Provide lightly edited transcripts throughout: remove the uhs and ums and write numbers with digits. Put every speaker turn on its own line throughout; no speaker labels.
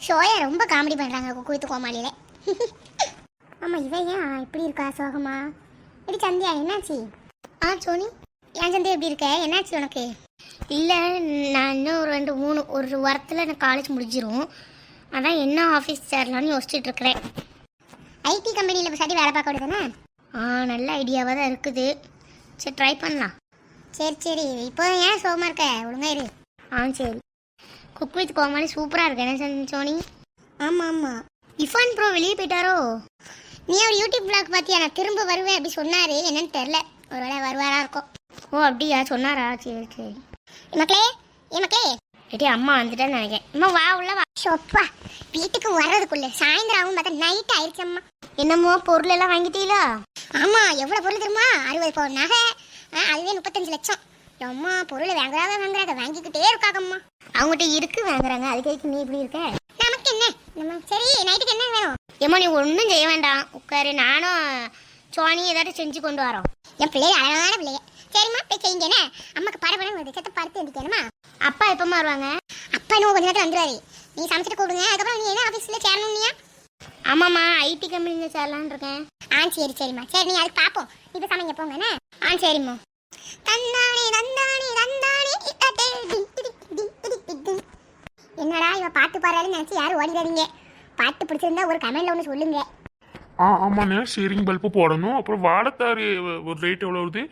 ஷோயா ரொம்ப காமெடி பண்ணுறாங்க குக்கு கோமாளியில். ஆமாம், இவன் ஏன் இப்படி இருக்கா சோகமா? இது சந்தியா, என்னாச்சு? சோனி, ஏன் சந்தியா எப்படி இருக்க? என்னாச்சு உனக்கு? இல்லை, நான் இன்னும் ஒரு வாரத்தில் எனக்கு காலேஜ் முடிஞ்சிடும். அதான் என்ன ஆஃபீஸ் சேரலான்னு யோசிச்சுட்டு இருக்கிறேன். ஐடி கம்பெனியில் சரி வேலை பார்க்க விடுதானே? நல்ல ஐடியாவாக தான் இருக்குது. சரி, ட்ரை பண்ணலாம். சரி, இப்போ ஏன் சோகமாக இருக்க? ஒழுங்கா இரு. சரி. குக் வித் கோமாளி சூப்பராக இருக்கு என்ன சோனி? ஆமாம். இஃபான் ப்ரோ வெளியே போயிட்டாரோ? நீ ஒரு யூடியூப் பிளாக் பார்த்தியா? நான் திரும்ப வருவேன் அப்படி சொன்னார். என்னன்னு தெரில, ஒரு வேளை வருவாரா இருக்கும். அப்படியா சொன்னாரா? சரி. மக்களே ஏட்டி அம்மா வந்துட்டேன்னு நினைக்கிறேன். அம்மா வா, உள்ள வா. ஷோப்பா, வீட்டுக்கு வர்றதுக்குள்ள சாயந்தரம் ஆகும் பார்த்தா நைட் ஆயிடுச்சு. அம்மா என்னமோ பொருள் எல்லாம் வாங்கிட்டீங்களா? ஆமாம், எவ்வளோ பொருள் தெரியுமா? 60 பவுன் நகை, அதுவே 35 லட்சம். அம்மா பொருளை வாங்குறாங்க வாங்கிக்கிட்டே இருக்காங்கம்மா. அவங்ககிட்ட இருக்கு வாங்குறாங்க. அதுக்கு நீ இப்படி இருக்க? நமக்கு என்ன? சரி, நைட்டுக்கு என்ன வேணும்? ஏம்மா நீ ஒன்றும் செய்ய வேண்டாம், உட்காரு. நானும் சோனி ஏதாட்டும் செஞ்சு கொண்டு வரோம். என் பிள்ளைய அழகான பிள்ளைய. சரிம்மா, போய் செய்யுங்கண்ணே. அம்மாக்கு படப்படம் செத்த படுத்து வந்துட்டேனுமா. அப்பா எப்பமா வருவாங்க? அப்பா இன்னும் கொஞ்ச நேரத்தில் வந்துடுவாரு. நீ சமைச்சிட்டு கூடுங்க. அதுக்கப்புறம் நீ என்ன ஆஃபீஸில் சேரணும்னியா? ஆமாம்மா, ஐடி கம்பெனியில் சேரலான்னு இருக்கேன். சரிம்மா. சரி, நீ அதுக்கு பார்ப்போம். இப்போ சமைங்க போங்கண்ணே. சரிம்மா. என்னடா இவ பாட்டு பாடுறாருன்னு நினைச்சு யாரும் ஓடிடாதீங்க. பாட்டு பிடிச்சிருந்தா ஒரு கமெண்ட்ல ஒன்று சொல்லுங்க.
ஆமாண்ணே, சீரிங் பல்பு போடணும். அப்புறம் வாழைத்தாரு ஒரு ரேட் எவ்வளோ வருது?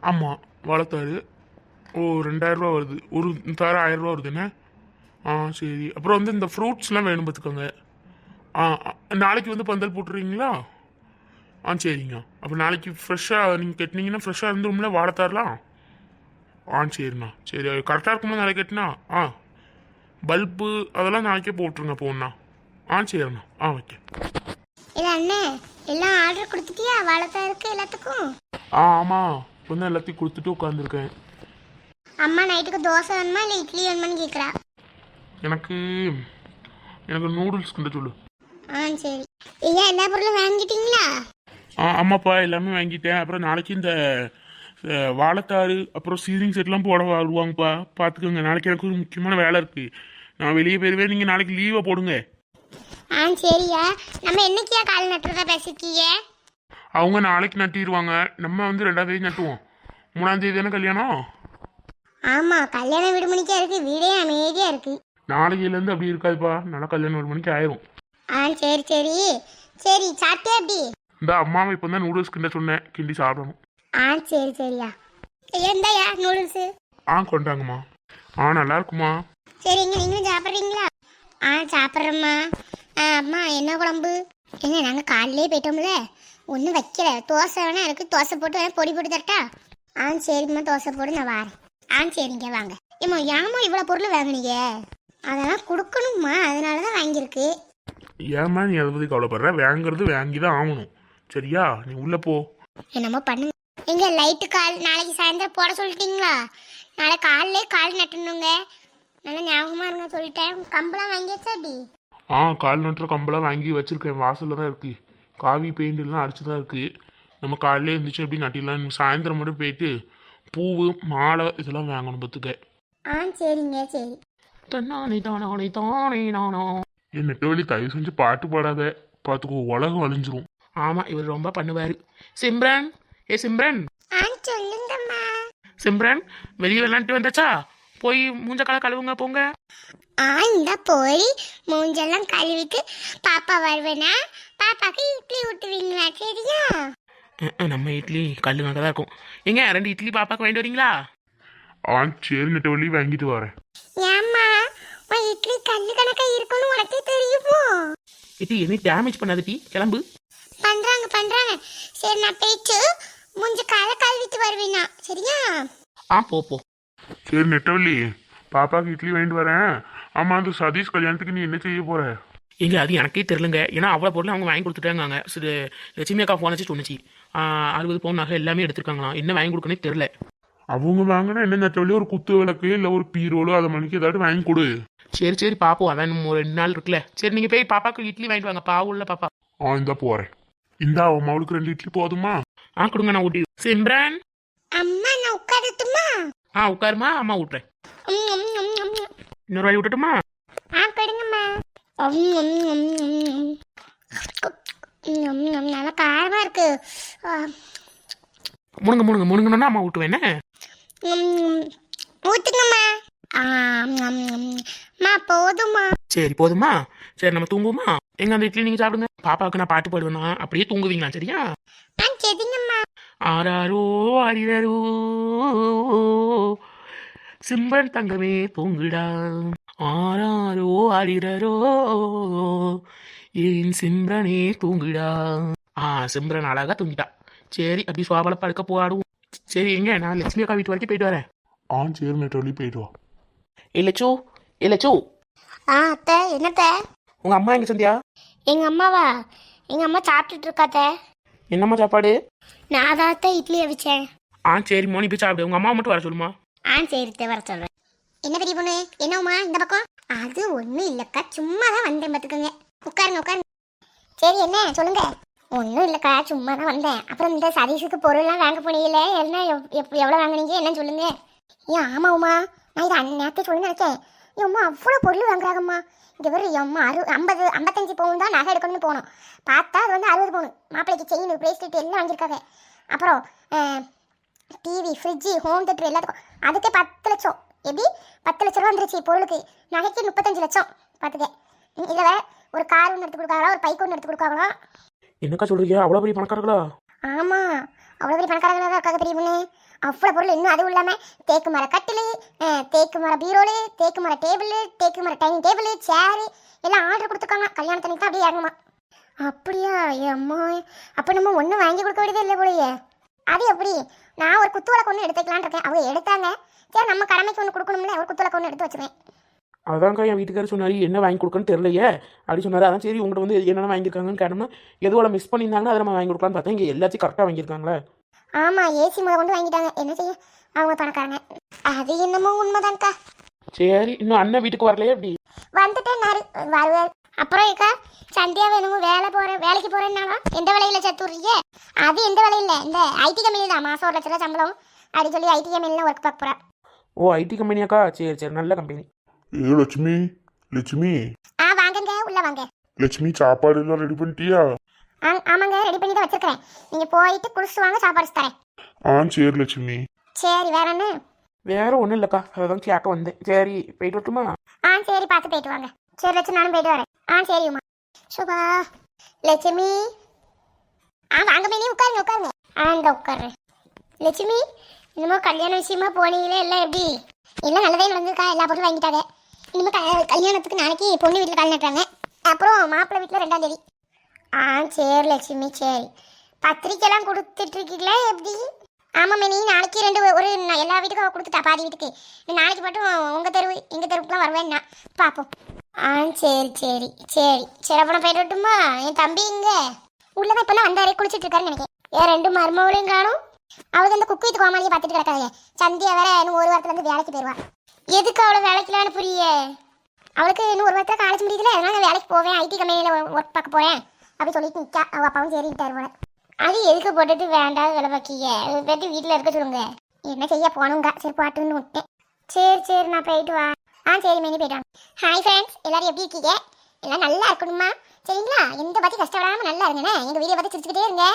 ஆமாம், வாழைத்தாரு 2000 ரூபா வருது. ஒரு தாரு 1000 ரூபா வருதுண்ணே. சரி. அப்புறம் வந்து இந்த ஃப்ரூட்ஸ்லாம் வேணும் பார்த்துக்கோங்க. நாளைக்கு வந்து பந்தல் போட்டுருவீங்களா? சரிங்க. அப்போ நாளைக்கு ஃப்ரெஷ்ஷாக நீங்கள் கட்டினீங்கன்னா ஃப்ரெஷ்ஷாக இருந்துரும்ல வாழைத்தாரலாம்? சரிண்ணா. சரி, கரெக்டாக இருக்கும்ல நாளைக்கு கட்டினா? பல்பு அதெல்லாம் நாளைக்கே போட்டுருங்க போண்ணா. சரிண்ணா. ஓகே.
இல்லை அண்ணே, எல்லாம் ஆர்டர் கொடுத்துட்டியா? வாழைத்தாருக்கு எல்லாத்துக்கும்?
ஆமாம், இப்போ தான் எல்லாத்தையும் கொடுத்துட்டு உட்காந்துருக்கேன்.
அம்மா நைட்டுக்கு தோசை வேணுமா இல்லை இட்லி வேணுமான்னு கேட்குறா.
எனக்கு நூடுல்ஸ் கொண்டு சொல்லு.
சரி. ஐயா, எல்லா பொருளும் வாங்கிட்டீங்களா?
ஆமாப்பா, எல்லாமே வாங்கிட்டேன். அப்புறம் நாளைக்கு இந்த வாழைத்தாறு அப்புறம் சீரிங் செட்லாம் போட வருவாங்கப்பா, பார்த்துக்கோங்க. நாளைக்கு எனக்கு ஒரு முக்கியமான வேலை இருக்குது, நான் வெளியே போயிடுவேன். நீங்கள் நாளைக்கு லீவை போடுங்க.
சரியா. நம்ம என்னைக்கியா கால் நட்டுறதா பேசிக்கீங்க?
அவங்க நாளைக்கு நட்டிடுவாங்க. நம்ம வந்து 2ஆம் தேதி நட்டுவோம். 3ஆம் தேதி தானே கல்யாணம்?
ஆமாம், கல்யாணம் விடுமணிக்கா இருக்குது. வீடே அமைதியாக இருக்குது.
நாளையிலேருந்து அப்படி இருக்காதுப்பா, நல்லா கல்யாணம் 1 மணிக்கு ஆயிரும்.
சரி. சாப்பிட்டே அப்படி?
இந்த அம்மாவை இப்போ தான் நூடுல்ஸ் கிண்ட சொன்னேன், கிண்டி சாப்பிடணும்.
சரியா. இருந்தாயா நூடுல்ஸு?
கொண்டாங்கம்மா. நல்லா இருக்குமா?
சரி, நீங்களும் சாப்பிட்றீங்களா? சாப்பிட்றேம்மா. அம்மா என்ன குழம்பு? நாங்கள் காலையிலே போயிட்டோம்ல, ஒன்றும் வைக்கல. தோசை வேணா இருக்குது, தோசை போட்டு வேணா பொடி போட்டு தரட்டா? சரிம்மா, தோசை போட்டு நான் வரேன். சரிங்க, வாங்க. ஏம்மா இவ்வளோ பொருள் வாங்கினீங்க? அதெல்லாம் கொடுக்கணும்மா, அதனால தான் வாங்கியிருக்கு.
ஏம்மா நீ அதை பற்றி கவலைப்படுற? வாங்குறது வாங்கி தான் ஆகணும், சரியா? நீ உள்ளே போ.
என்னமோ பண்ணுங்க. லைட்டு கால் நாளைக்கு சாயந்தரம் போட சொல்லிட்டீங்களா? நாளை கால் நட்டணுங்க. நல்லா ஞாபகமாக இருங்க சொல்லிட்டேன். கம்பெல்லாம் வாங்கியாச்சா அப்படி?
கால் நட்டுற கம்பெல்லாம் வாங்கி வச்சிருக்கேன், வாசலில் தான் இருக்குது. காவி பெயிண்ட் எல்லாம் அடிச்சு தான் இருக்குது. நம்ம காலையிலே இருந்துச்சு எப்படி நட்டிடலாம். சாயந்தரம் மட்டும் போயிட்டு பூவு மாலை இதெல்லாம் வாங்கணும் பார்த்துக்க.
சரிங்க. சரி.
என் நெட்டவழி தயவு செஞ்சு பாட்டு பாடாத, பார்த்துக்கோ உலகம் அழிஞ்சிரும். ஆமாம், இவர் ரொம்ப பண்ணுவார். சிம்ரன், சிம்ரன்.
சொல்லுங்கம்மா.
சிம்ரன், வெளியே விளாண்டுட்டு வந்தாச்சா? போய் மூஞ்ச கழுவுங்க போங்க.
இந்த போய் மூஞ்செல்லாம் கழுவிட்டு பாப்பா வருவேனா? பாப்பாக்கு இட்லி ஊட்டுவீங்களா? சரியா?
நம்ம இட்லி கல்லு கணக்காக தான் இருக்கும். 2 இட்லி பாப்பாக்கு வாங்கிட்டு வரீங்களா? சரி, நெட்டவழி வாங்கிட்டு வரேன்.
ஏம்மா இட்லி கல்லு கணக்கா இருக்குன்னு உனக்கே தெரியுமோ?
என்ன டேமேஜ் பண்ணாத டீ, கிளம்பு.
பண்றாங்க. சரி, நான் போயிட்டு மூஞ்ச கழுவிட்டு வருவேனா? சரியா?
போ. சரி நெட்டவள்ளி, பாப்பாக்கு இட்லி வாங்கிட்டு வரேன். ஆமாம், அந்த சதீஷ் கல்யாணத்துக்கு நீ என்ன செய்ய போற? அது எனக்கே தெரிலங்க. ஏன்னா அவ்வளோ பொருள் அவங்க வாங்கி கொடுத்துட்டாங்க. சரி, லட்சுமி அக்கா ஃபோன் வச்சு சொன்னிச்சு 60 பவுன் நகை எல்லாமே எடுத்துருக்காங்களாம். என்ன வாங்கி கொடுக்கனே தெரில. அவங்க வாங்கினா என்ன நெட்டவள்ளி, ஒரு குத்து விளக்கு இல்லை ஒரு பீரோலோ அதை மணிக்கு ஏதாவது வாங்கி கொடு. சரி பார்ப்போம், அதான் இன்னும் 2 நாள் இருக்குல்ல. சரி, நீங்கள் போய் பாப்பாக்கு இட்லி வாங்கிட்டு வாங்க. பாவுள்ள பாப்பா. இந்தா போகிறேன். இந்தா அவளுக்கு 2 இட்லி போதுமா? கொடுங்க, நான் ஊட்டி. சிம்ரன்,
அம்மா நான் உட்காரட்டுமா?
உட்காருமா, அம்மா ஊட்டுறேன். இன்னொரு வாய் விட்டுட்டுமா?
கொடுங்கம்மா. நல்லா காரமாக இருக்கு.
முழுங்க முழுங்க முழுங்கணும்னா அம்மா விட்டுவேன்.
ஊற்றுங்கம்மா. அம்மா போதுமா?
சரி போதுமா? சரி நம்ம தூங்குவோமா? எங்க அந்த இட்லி நீங்க சாப்பிடுங்க. பாப்பாவுக்கு நான் பாட்டு பாடுவேனா அப்படியே தூங்குவீங்களா? சரியா?
சரிங்கம்மா.
ஆராரோ ஆரிரோ சிம்பன் தங்கமே தூங்குடா. ஆராரோ ஆரிரோ ஏன் சிம்ரனே தூங்குடா. சிம்ரன் அழகா தூங்கிட்டா. சரி அப்படி சுவாபல படுக்க போடுவோம். சரி எங்க நான் லட்சுமி அக்கா வீட்டு வரைக்கும் போயிட்டு வரேன். சரி நெட்டோலி போயிட்டு வா. இல்லச்சோ இல்லச்சோ.
அத்தை என்னத்த?
உங்க அம்மா எங்க சந்தியா?
எங்க அம்மாவா? எங்க அம்மா சாப்பிட்டுட்டு இருக்காத்த.
என்னம்மா சாப்பாடு?
நான் தான் இட்லி அவிச்சேன்.
சரி மோனி போய் சாப்பிடு. உங்க அம்மா மட்டும் வர சொல்லுமா?
சரி வர சொல்றேன். என்ன பெரிய பொண்ணு என்னம்மா இந்த பக்கம்? அது ஒன்றும் இல்லைக்கா, சும்மா தான் வந்தேன் பார்த்துக்கோங்க. உட்காருங்க உட்காருங்க. சரி என்ன சொல்லுங்க. ஒன்றும் இல்லைக்கா, சும்மா தான் வந்தேன். அப்புறம் இந்த சதீஷுக்கு பொருள்லாம் வாங்க போனீங்களே, என்ன எவ்வளோ வாங்கினீங்க என்னன்னு சொல்லுங்க. ஏன் ஆமாம்மா, நான் இதை நேரத்தை சொல்லி நினைச்சேன். அம்மா அவ்வளோ பொருள் வாங்குறாங்கம்மா. இங்கே வரும் அம்மா 55 பவுன் தான் நகை எடுக்கணும்னு போனோம். பார்த்தா அது வந்து 60 பவுன். மாப்பிள்ளைக்கு செயின் பிரேஸ்லெட் எல்லாம் வாங்கியிருக்காங்க. அப்புறம் டிவி ஃப்ரிட்ஜு ஹோம் தேட்டர் எல்லாத்துக்கும் அதுக்கே 10 லட்சம். எப்படி 10 லட்ச ரூபா வந்துருச்சு பொருளுக்கு. நகைக்கு 35 லட்சம் பார்த்துக்க. இதில் வேற ஒரு கார் ஒன்று எடுத்து கொடுக்காங்களா, ஒரு பைக் ஒன்று எடுத்து கொடுக்காங்களா.
என்னக்கா சொல்றீங்க? அவ்வளோ பெரிய பணக்காரங்களா?
ஆமாம், அவ்வளோ பெரிய பணக்காரங்களாக தான் இருக்காங்க பெரிய பொண்ணு. அவ்வளோ பொருள். இன்னும் அதுவும் இல்லாமல் தேக்கு மர கட்டில், தேக்கு மர பீரோலு, தேக்கு மர டேபிள், தேக்கு மர டைனிங் டேபிள், சேரு எல்லாம் ஆர்டர் கொடுத்துருக்காங்க. கல்யாணத்தன்னைக்கு தான் அப்படியே இறங்குமா. அப்படியா? அம்மா அப்போ நம்ம ஒன்றும் வாங்கி கொடுக்க வேண்டியதே இல்லை போலையே. அது எப்படி? நான் ஒரு குத்துவிளக்கு ஒன்று எடுத்துக்கலான் இருக்கேன். அவங்க எடுத்தாங்க. சரி நம்ம கடமைக்கு ஒன்று கொடுக்கணும்ல, ஒரு குத்துவிளக்கு ஒன்று எடுத்து வச்சுருவேன்.
அதான்க்கா என் வீட்டுக்காரர் சொன்னார் என்ன வாங்கி கொடுக்கன்னு தெரியலையே அப்படி சொன்னார். அதான் சரி உங்கள்கிட்ட வந்து என்னென்ன வாங்கியிருக்காங்கன்னு கேட்டோம்னா எதுவோட மிஸ் பண்ணியிருந்தாங்கன்னா அதை நம்ம வாங்கி கொடுக்கலான்னு பார்த்தா இங்கே எல்லாத்தையும் கரெக்டாக வாங்கியிருக்காங்களே.
ஆமாம், ஏசி முறை கொண்டு வாங்கிட்டாங்க. என்ன செய்ய, அவங்க பணக்காரங்க. அது என்னமோ உண்மைதான்க்கா.
சரி இன்னும் அண்ணன் வீட்டுக்கு வரலையே? எப்படி
வந்துட்டேன் வருவார். அப்புறம் ஏக்கா சந்தியா வேணுமோ வேலைக்கு போகிறேன்னாலும் எந்த வேலையில் சேர்த்துறீங்க? அது எந்த வேலையில், இந்த ஐடி கம்பெனி தான். மாதம் 1 லட்ச ரூபா சம்பளம் அப்படி சொல்லி ஐடி கம்பெனியில் ஒர்க் பார்க்க போகிறேன்.
ஓ ஐடி கம்பெனியாக்கா? சரி சரி நல்ல கம்பெனி.
லட்சுமி லட்சுமி.
வாங்கங்க உள்ள வாங்க.
லட்சுமி சாப்பாடு எல்லாம் ரெடி பண்ணிட்டியா?
ஆமாங்க ரெடி பண்ணி தான் வச்சிருக்கேன். நீங்கள் போயிட்டு குடிச்சிட்டு வாங்க, சாப்பாடு தரேன்.
சரி லட்சுமி.
சரி வேற என்ன?
வேற ஒன்றும் இல்லைக்கா, அதான் கேட்க வந்தேன். சரி போயிட்டு வரட்டுமா?
சரி பார்த்து போயிட்டு வாங்க. சரி லட்சுமி நானும் போயிட்டு வரேன். சரி உமா. சுபா லட்சுமி. வாங்க மேனி உட்காருங்க உட்காருங்க. இந்த உட்காருறேன். லட்சுமி இன்னமும் கல்யாண விஷயமா போனீங்களே, எல்லாம் எப்படி? எல்லாம் நல்லதே நடந்திருக்கா? எல்லா பொருளும் வாங்கிட்டாங்க. இனிமேல் கல்யாணத்துக்கு நாளைக்கு பொண்ணு வீட்டில் கால் நட்டுறாங்க. அப்புறம் மாப்பிள்ளை வீட்டில் 2ஆம் தேதி. சரி லட்சுமி சரி. பத்திரிக்கைலாம் கொடுத்துட்ருக்கீங்களா எப்படி? ஆமாம் மேனி நாளைக்கு ஒரு எல்லா வீட்டுக்கும் கொடுத்துட்டா, பாதி வீட்டுக்கு. நாளைக்கு மட்டும் உங்கள் தெருவு எங்கள் தெருவுக்குலாம் வருவேன்னா பார்ப்போம். சரி சரி சரி சரி. அப்புறம் போயிட்டு வரட்டுமா? என் தம்பி இங்கே உள்ளதான் இப்போல்லாம் வந்தாரே குளிச்சுட்டு இருக்காருன்னு நினைக்கிறேன். ஏன் 2 மருமகளையும் காணும். அவளுக்கு அந்த குக்கு வித்து கோமாளியை பார்த்துட்டு கிடக்காங்க. சந்தியா வேற இன்னும் 1 வாரத்துலேருந்து வேலைக்கு போயிடுவா. எதுக்கு அவளை வேலைக்குலான்னு புரிய? அவளுக்கு இன்னும் 1 வாரத்தில் காலேஜ் முடியுதுல, அதனால நான் வேலைக்கு போவேன், ஐடி கம்பெனியில் ஒர்க் பார்க்க போகிறேன் அப்படி சொல்லிட்டு நிற்கா. அவள் அப்பாவும் சரிட்டார் போல. அது எதுக்கு போட்டுட்டு வேண்டாம் வேலை பார்க்கிங்க, போய்ட்டு வீட்டில் இருக்க சொல்லுங்க. என்ன செய்ய போகணுங்க. சரி பாட்டுன்னு விட்டேன். சரி சரி நான் போயிட்டு வா. சரி மேனி போயிட்டு வாங்க. ஹாய் ஃப்ரெண்ட்ஸ், எல்லாரும் எப்படி இருக்கீங்க? எல்லாம் நல்லா இருக்கணுமா? சரிங்களா? எந்த பற்றி கஷ்டப்படாமல் நல்லா இருங்கண்ணே. எங்கள் வீடியோ பார்த்து சிரிச்சுக்கிட்டே இருங்க.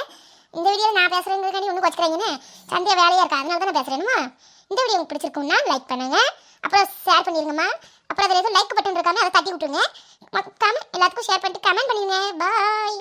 இந்த வீடியோவில் நான் பேசுகிறேங்கிறதுக்காண்டி ஒன்றும் வச்சுக்கிறீங்கன்னு சந்தியா வேலையாக இருக்கா, அதனால தான் நான் பேசுகிறேன்மா. இந்த வீடியோ உங்களுக்கு பிடிச்சிருக்குன்னா லைக் பண்ணுங்க, அப்புறம் ஷேர் பண்ணிடுங்கம்மா. அப்புறம் அதில் எதுவும் லைக் பட்டன் இருக்காங்க, அதை தட்டி விட்டுருங்க. மறக்காம எல்லாத்துக்கும் ஷேர் பண்ணிட்டு கமெண்ட் பண்ணுங்க. பாய்.